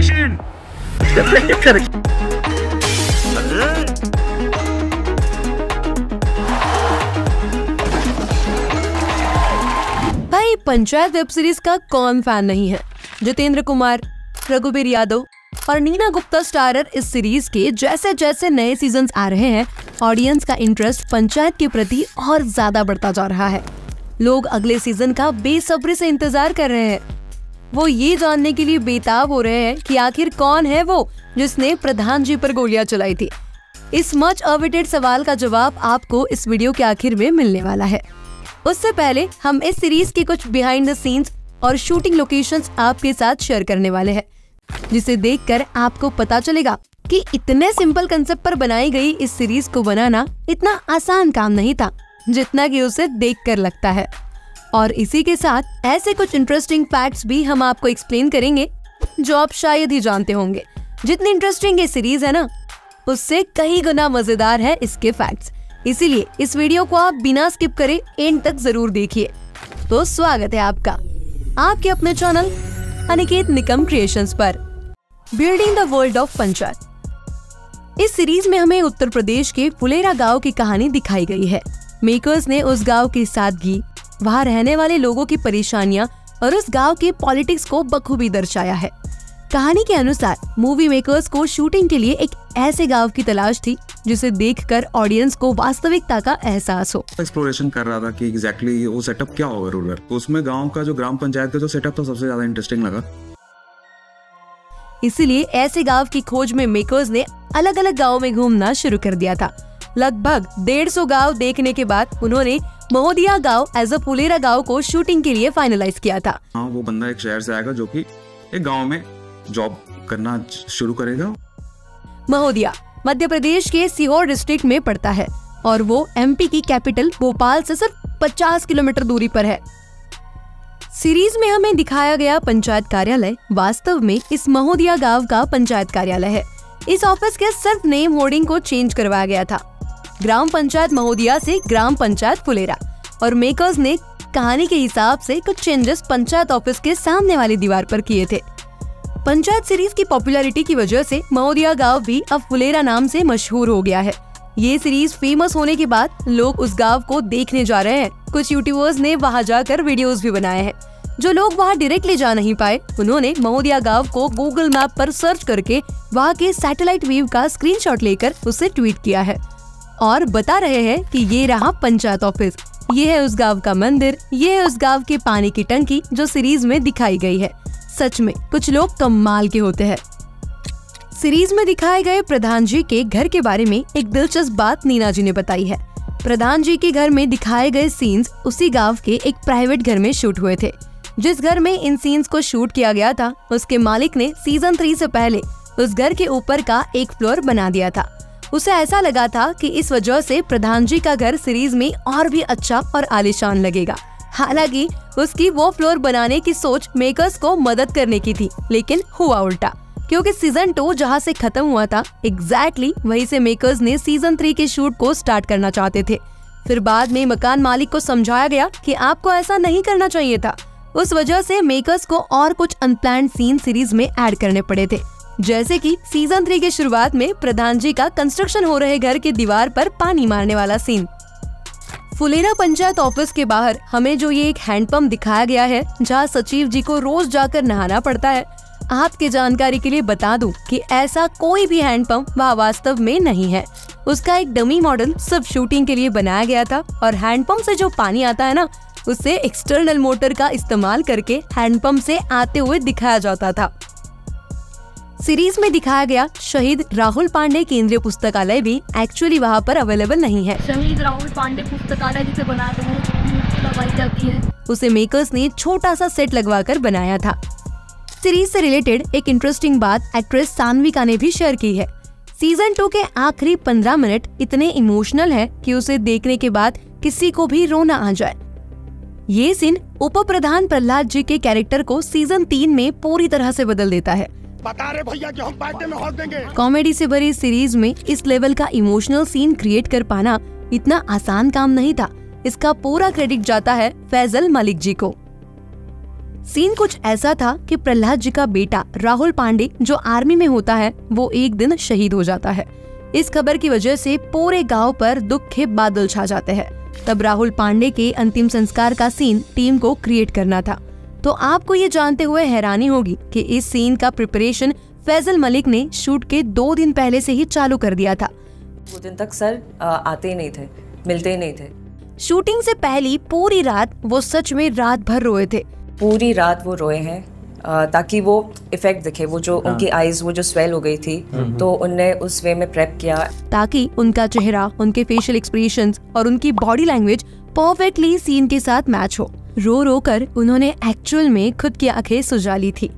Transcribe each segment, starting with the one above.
Action. भाई panchayat web series का कौन फैन नहीं है। जितेंद्र कुमार, रघुवीर यादव और नीना गुप्ता स्टारर इस सीरीज के जैसे जैसे नए सीजन्स आ रहे हैं, ऑडियंस का इंटरेस्ट पंचायत के प्रति और ज्यादा बढ़ता जा रहा है। लोग अगले सीजन का बेसब्री से इंतजार कर रहे हैं। वो ये जानने के लिए बेताब हो रहे हैं कि आखिर कौन है वो जिसने प्रधान जी पर गोलियां चलाई थी। इस मच अवेटेड सवाल का जवाब आपको इस वीडियो के आखिर में मिलने वाला है। उससे पहले हम इस सीरीज के कुछ बिहाइंड द सीन्स और शूटिंग लोकेशंस आपके साथ शेयर करने वाले हैं, जिसे देखकर आपको पता चलेगा कि इतने सिंपल कंसेप्ट पर बनाई गई इस सीरीज को बनाना इतना आसान काम नहीं था जितना कि उसे देखकर लगता है। और इसी के साथ ऐसे कुछ इंटरेस्टिंग फैक्ट्स भी हम आपको एक्सप्लेन करेंगे जो आप शायद ही जानते होंगे। जितनी इंटरेस्टिंग ये सीरीज है ना, उससे कई गुना मजेदार है इसके फैक्ट्स। इसीलिए इस वीडियो को आप बिना स्किप करे एंड तक जरूर देखिए। तो स्वागत है आपका आपके अपने चैनल अनिकेत निकम क्रिएशंस पर। Building the world of panchayat. इस सीरीज में हमें उत्तर प्रदेश के फुलेरा गांव की कहानी दिखाई गई है। मेकर्स ने उस गांव की सादगी, वहां रहने वाले लोगों की परेशानियां और उस गांव के पॉलिटिक्स को बखूबी दर्शाया है। कहानी के अनुसार मूवी मेकर्स को शूटिंग के लिए एक ऐसे गांव की तलाश थी जिसे देखकर ऑडियंस को वास्तविकता का एहसास हो। एक्सप्लोरेशन कर रहा था कि एग्जैक्टली वो सेटअप क्या होगा रूरल, तो उसमें गांव का जो ग्राम पंचायत का जो सेटअप था सबसे ज्यादा इंटरेस्टिंग लगा। इसीलिए ऐसे गांव की खोज में मेकर्स ने अलग अलग गाँव में घूमना शुरू कर दिया था। लगभग 150 गाँव देखने के बाद उन्होंने महोदिया गांव एज अ फुलेरा गांव को शूटिंग के लिए फाइनलाइज किया था। हाँ, वो बंदा एक शहर से आएगा जो कि एक गांव में जॉब करना शुरू करेगा। महोदिया मध्य प्रदेश के सीहोर डिस्ट्रिक्ट में पड़ता है और वो एमपी की कैपिटल भोपाल से सिर्फ 50 किलोमीटर दूरी पर है। सीरीज में हमें दिखाया गया पंचायत कार्यालय वास्तव में इस महोदिया गांव का पंचायत कार्यालय है। इस ऑफिस के सिर्फ नेम होर्डिंग को चेंज करवाया गया था, ग्राम पंचायत महोदिया से ग्राम पंचायत फुलेरा, और मेकर्स ने कहानी के हिसाब से कुछ चेंजेस पंचायत ऑफिस के सामने वाली दीवार पर किए थे। पंचायत सीरीज की पॉपुलैरिटी की वजह से महोदिया गांव भी अब फुलेरा नाम से मशहूर हो गया है। ये सीरीज फेमस होने के बाद लोग उस गांव को देखने जा रहे हैं। कुछ यूट्यूबर्स ने वहां जाकर वीडियोस भी बनाए हैं। जो लोग वहां डायरेक्टली जा नहीं पाए, उन्होंने महोदिया गांव को गूगल मैप पर सर्च करके वहां के सैटेलाइट व्यू का स्क्रीनशॉट लेकर उसे ट्वीट किया है और बता रहे हैं कि ये रहा पंचायत ऑफिस, ये है उस गांव का मंदिर, ये है उस गांव के पानी की टंकी जो सीरीज में दिखाई गई है। सच में कुछ लोग कमाल के होते हैं। सीरीज में दिखाए गए प्रधान जी के घर के बारे में एक दिलचस्प बात नीना जी ने बताई है। प्रधान जी के घर में दिखाए गए सीन्स उसी गांव के एक प्राइवेट घर में शूट हुए थे। जिस घर में इन सीन्स को शूट किया गया था, उसके मालिक ने सीजन 3 से पहले उस घर के ऊपर का एक फ्लोर बना दिया था। उसे ऐसा लगा था कि इस वजह से प्रधान जी का घर सीरीज में और भी अच्छा और आलीशान लगेगा। हालांकि उसकी वो फ्लोर बनाने की सोच मेकर्स को मदद करने की थी, लेकिन हुआ उल्टा, क्योंकि सीजन 2 जहां से खत्म हुआ था एग्जैक्टली वहीं से मेकर्स ने सीजन 3 के शूट को स्टार्ट करना चाहते थे। फिर बाद में मकान मालिक को समझाया गया कि आपको ऐसा नहीं करना चाहिए था। उस वजह से मेकर्स को और कुछ अनप्लान्ड सीन सीरीज में ऐड करने पड़े थे, जैसे कि सीजन 3 के शुरुआत में प्रधान जी का कंस्ट्रक्शन हो रहे घर के दीवार पर पानी मारने वाला सीन। फुलेरा पंचायत ऑफिस के बाहर हमें जो ये एक हैंडपंप दिखाया गया है, जहां सचिव जी को रोज जाकर नहाना पड़ता है। आपके जानकारी के लिए बता दूं कि ऐसा कोई भी हैंडपंप वहाँ वास्तव में नहीं है। उसका एक डमी मॉडल सिर्फ शूटिंग के लिए बनाया गया था और हैंडपंप से जो पानी आता है ना, उससे एक्सटर्नल मोटर का इस्तेमाल करके हैंडपंप से आते हुए दिखाया जाता था। सीरीज में दिखाया गया शहीद राहुल पांडे केंद्रीय पुस्तकालय भी एक्चुअली वहाँ पर अवेलेबल नहीं है। शहीद राहुल पांडे पुस्तकालय जिसे बनाते हैं लगाई जाती है, उसे मेकर्स ने छोटा सा सेट लगवाकर बनाया था। सीरीज से रिलेटेड एक इंटरेस्टिंग बात एक्ट्रेस सान्विका ने भी शेयर की है। सीजन 2 के आखिरी 15 मिनट इतने इमोशनल है कि उसे देखने के बाद किसी को भी रोना आ जाए। ये सीन उप प्रधान प्रहलाद जी के कैरेक्टर को सीजन 3 में पूरी तरह से बदल देता है। बता रहे भैया कि हम पार्टी में हॉल देंगे। कॉमेडी से भरी सीरीज में इस लेवल का इमोशनल सीन क्रिएट कर पाना इतना आसान काम नहीं था। इसका पूरा क्रेडिट जाता है फैजल मलिक जी को। सीन कुछ ऐसा था कि प्रहलाद जी का बेटा राहुल पांडे जो आर्मी में होता है वो एक दिन शहीद हो जाता है। इस खबर की वजह से पूरे गांव पर दुख के बादल छा जाते हैं। तब राहुल पांडे के अंतिम संस्कार का सीन टीम को क्रिएट करना था। तो आपको ये जानते हुए हैरानी होगी कि इस सीन का प्रिपरेशन फैजल मलिक ने शूट के 2 दिन पहले से ही चालू कर दिया था। वो दिन तक सर आते ही नहीं थे, मिलते ही नहीं थे। शूटिंग से पहली पूरी रात वो सच में रात भर रोए थे। पूरी रात वो रोए हैं ताकि वो इफेक्ट दिखे, वो जो उनकी आईज वो जो स्वेल हो गई थी, तो उनने उस वे में प्रेप किया ताकि उनका चेहरा, उनके फेशियल एक्सप्रेशंस और उनकी बॉडी लैंग्वेज परफेक्टली सीन के साथ मैच हो। रो रो कर उन्होंने एक्चुअल में खुद की आंखें सुजा ली थी।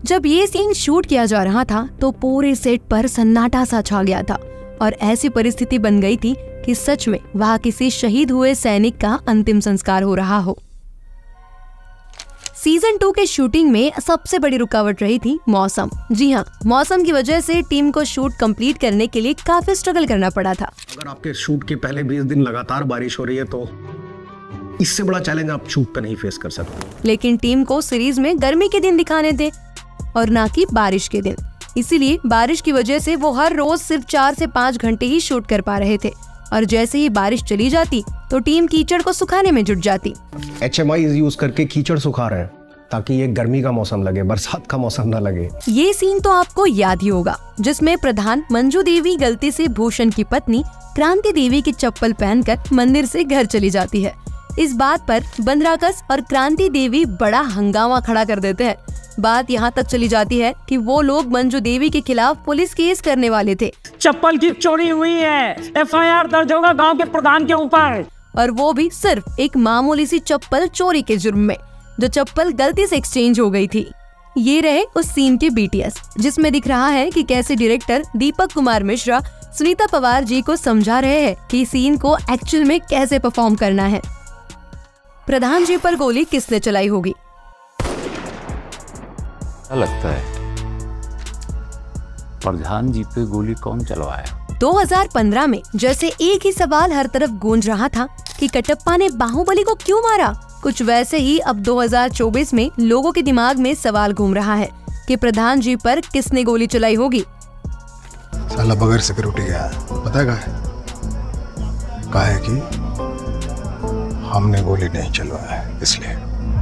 जब ये सीन शूट किया जा रहा था तो पूरे सेट पर सन्नाटा सा छा गया था और ऐसी परिस्थिति बन गई थी कि सच में वहाँ किसी शहीद हुए सैनिक का अंतिम संस्कार हो रहा हो। सीजन 2 के शूटिंग में सबसे बड़ी रुकावट रही थी मौसम। जी हाँ, मौसम की वजह से टीम को शूट कंप्लीट करने के लिए काफी स्ट्रगल करना पड़ा था। अगर आपके शूट के पहले 20 दिन लगातार बारिश हो रही है तो इससे बड़ा चैलेंज आप शूट पे नहीं फेस कर सकते। लेकिन टीम को सीरीज में गर्मी के दिन दिखाने थे और ना कि बारिश के दिन, इसीलिए बारिश की वजह से वो हर रोज सिर्फ 4 से 5 घंटे ही शूट कर पा रहे थे और जैसे ही बारिश चली जाती तो टीम कीचड़ को सुखाने में जुट जाती। HMI यूज करके कीचड़ सुखा रहे हैं ताकि ये गर्मी का मौसम लगे, बरसात का मौसम ना लगे। ये सीन तो आपको याद ही होगा जिसमें प्रधान मंजू देवी गलती से भूषण की पत्नी क्रांति देवी की चप्पल पहनकर मंदिर से घर चली जाती है। इस बात पर बंदराकस और क्रांति देवी बड़ा हंगामा खड़ा कर देते हैं। बात यहाँ तक चली जाती है कि वो लोग मंजू देवी के खिलाफ पुलिस केस करने वाले थे। चप्पल की चोरी हुई है, FIR दर्ज होगा गांव के प्रधान के ऊपर, और वो भी सिर्फ एक मामूली सी चप्पल चोरी के जुर्म में, जो चप्पल गलती से एक्सचेंज हो गई थी। ये रहे उस सीन के BTS, जिसमें दिख रहा है कि कैसे डायरेक्टर दीपक कुमार मिश्रा सुनीता पवार जी को समझा रहे हैं कि सीन को एक्चुअल में कैसे परफॉर्म करना है। प्रधान जी पर गोली किसने चलाई होगी? लगता है प्रधान जी पे गोली कौन चलवाया? 2015 में जैसे एक ही सवाल हर तरफ गूंज रहा था कि कटप्पा ने बाहुबली को क्यों मारा, कुछ वैसे ही अब 2024 में लोगों के दिमाग में सवाल घूम रहा है कि प्रधान जी पर किसने गोली चलाई होगी। साला बगैर सिक्योरिटी गया, बताएगा कहा है कि हमने गोली नहीं चलवाया है इसलिए।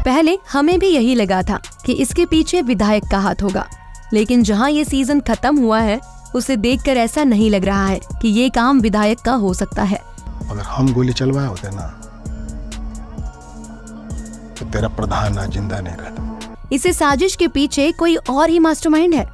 पहले हमें भी यही लगा था कि इसके पीछे विधायक का हाथ होगा, लेकिन जहां ये सीजन खत्म हुआ है उसे देखकर ऐसा नहीं लग रहा है कि ये काम विधायक का हो सकता है। अगर हम गोली चलवाए होते ना तो तेरा प्रधान आज जिंदा नहीं रहता। इसे साजिश के पीछे कोई और ही मास्टरमाइंड है।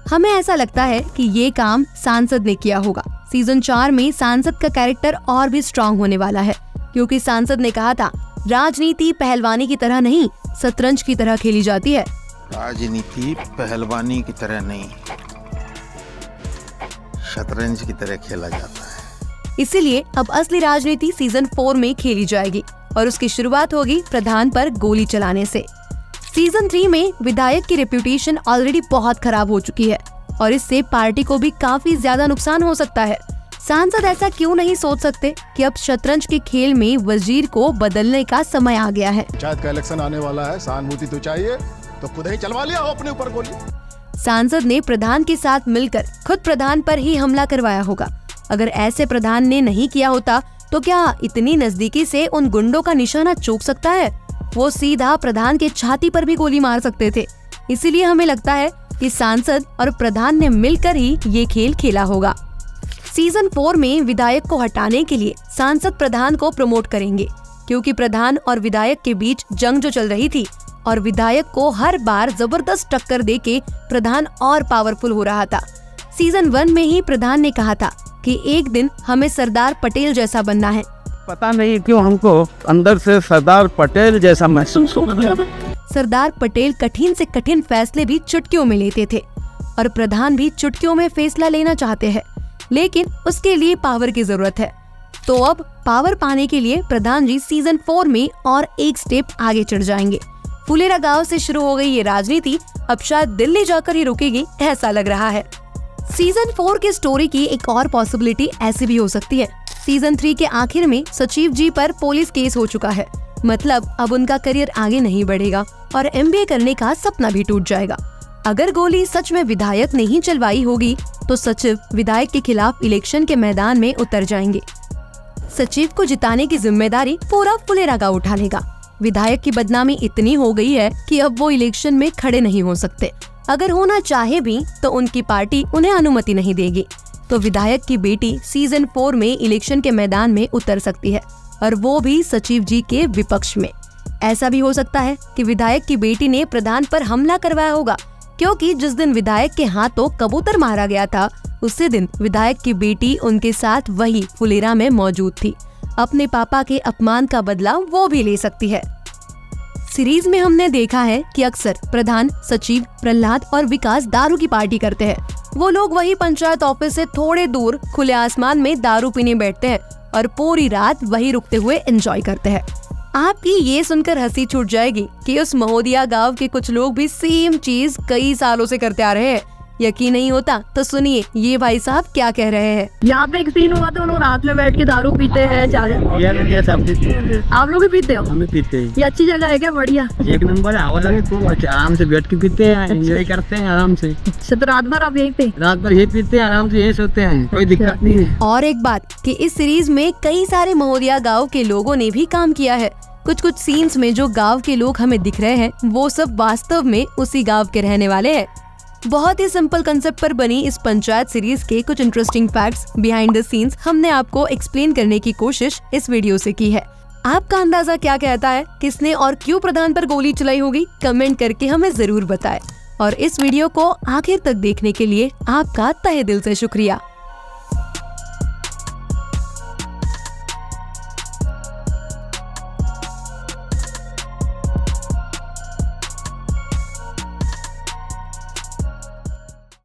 हमें ऐसा लगता है कि ये काम सांसद ने किया होगा। सीजन 4 में सांसद का कैरेक्टर और भी स्ट्रॉन्ग होने वाला है, क्योंकि सांसद ने कहा था राजनीति पहलवानी की तरह नहीं, शतरंज की तरह खेली जाती है। राजनीति पहलवानी की तरह नहीं, शतरंज की तरह खेला जाता है। इसीलिए अब असली राजनीति सीजन 4 में खेली जाएगी और उसकी शुरुआत होगी प्रधान पर गोली चलाने से। सीजन 3 में विधायक की रेप्यूटेशन ऑलरेडी बहुत खराब हो चुकी है और इससे पार्टी को भी काफी ज्यादा नुकसान हो सकता है। सांसद ऐसा क्यों नहीं सोच सकते कि अब शतरंज के खेल में वजीर को बदलने का समय आ गया है। पंचायत का इलेक्शन आने वाला है, सहानुभूति तो चाहिए, तो खुद ही चलवा लिया हो अपने ऊपर गोली। सांसद ने प्रधान के साथ मिलकर खुद प्रधान पर ही हमला करवाया होगा। अगर ऐसे प्रधान ने नहीं किया होता तो क्या इतनी नजदीकी से उन गुंडों का निशाना चूक सकता है? वो सीधा प्रधान के छाती पर भी गोली मार सकते थे। इसीलिए हमें लगता है कि सांसद और प्रधान ने मिलकर ही ये खेल खेला होगा। सीजन 4 में विधायक को हटाने के लिए सांसद प्रधान को प्रमोट करेंगे, क्योंकि प्रधान और विधायक के बीच जंग जो चल रही थी और विधायक को हर बार जबरदस्त टक्कर देके प्रधान और पावरफुल हो रहा था। सीजन 1 में ही प्रधान ने कहा था कि एक दिन हमें सरदार पटेल जैसा बनना है। पता नहीं क्यों हमको अंदर से सरदार पटेल जैसा महसूस हो रहा है। सरदार पटेल कठिन से कठिन फैसले भी चुटकियों में लेते थे और प्रधान भी चुटकियों में फैसला लेना चाहते हैं, लेकिन उसके लिए पावर की जरूरत है। तो अब पावर पाने के लिए प्रधान जी सीजन 4 में और एक स्टेप आगे चढ़ जाएंगे। फुलेरा गांव से शुरू हो गई ये राजनीति अब शायद दिल्ली जाकर ही रुकेगी, ऐसा लग रहा है। सीजन 4 की स्टोरी की एक और पॉसिबिलिटी ऐसी भी हो सकती है। सीजन 3 के आखिर में सचिव जी पर पुलिस केस हो चुका है मतलब अब उनका करियर आगे नहीं बढ़ेगा और MBA करने का सपना भी टूट जाएगा। अगर गोली सच में विधायक ने ही चलवाई होगी तो सचिव विधायक के खिलाफ इलेक्शन के मैदान में उतर जाएंगे। सचिव को जिताने की जिम्मेदारी पूरा फुलेरा गांव उठा लेगा। विधायक की बदनामी इतनी हो गई है कि अब वो इलेक्शन में खड़े नहीं हो सकते। अगर होना चाहे भी तो उनकी पार्टी उन्हें अनुमति नहीं देगी। तो विधायक की बेटी सीजन 4 में इलेक्शन के मैदान में उतर सकती है, और वो भी सचिव जी के विपक्ष में। ऐसा भी हो सकता है कि विधायक की बेटी ने प्रधान पर हमला करवाया होगा, क्योंकि जिस दिन विधायक के हाथों कबूतर मारा गया था उसी दिन विधायक की बेटी उनके साथ वही फुलेरा में मौजूद थी। अपने पापा के अपमान का बदला वो भी ले सकती है। सीरीज में हमने देखा है कि अक्सर प्रधान, सचिव, प्रहलाद और विकास दारू की पार्टी करते हैं। वो लोग वही पंचायत ऑफिस से थोड़े दूर खुले आसमान में दारू पीने बैठते हैं और पूरी रात वही रुकते हुए एंजॉय करते हैं। आपकी ये सुनकर हंसी छूट जाएगी कि उस महोदिया गांव के कुछ लोग भी सेम चीज कई सालों से करते आ रहे हैं। यकीन नहीं होता तो सुनिए ये भाई साहब क्या कह रहे हैं। यहाँ पे एक सीन हुआ था, उन्होंने रात में बैठ के दारू पीते हैं। आप लोग भी पीते हो? हम पीते हैं। ये अच्छी जगह है क्या? बढ़िया, एक नंबर है। हवा लगे तो आराम से बैठ के पीते हैं, एंजॉय करते हैं आराम से। तो रात भर आप यहीं पे? रात भर यही पीते हैं, आराम से यही सोते हैं, कोई दिक्कत नहीं है। और एक बात कि इस सीरीज में कई सारे महोदिया गांव के लोगों ने भी काम किया है। कुछ सीन्स में जो गांव के लोग हमें दिख रहे हैं वो सब वास्तव में उसी गांव के रहने वाले हैं। बहुत ही सिंपल कंसेप्ट पर बनी इस पंचायत सीरीज के कुछ interesting facts behind the scenes हमने आपको एक्सप्लेन करने की कोशिश इस वीडियो से की है। आपका अंदाजा क्या कहता है? किसने और क्यों प्रधान पर गोली चलाई होगी? कमेंट करके हमें जरूर बताएं। और इस वीडियो को आखिर तक देखने के लिए आपका तहे दिल से शुक्रिया।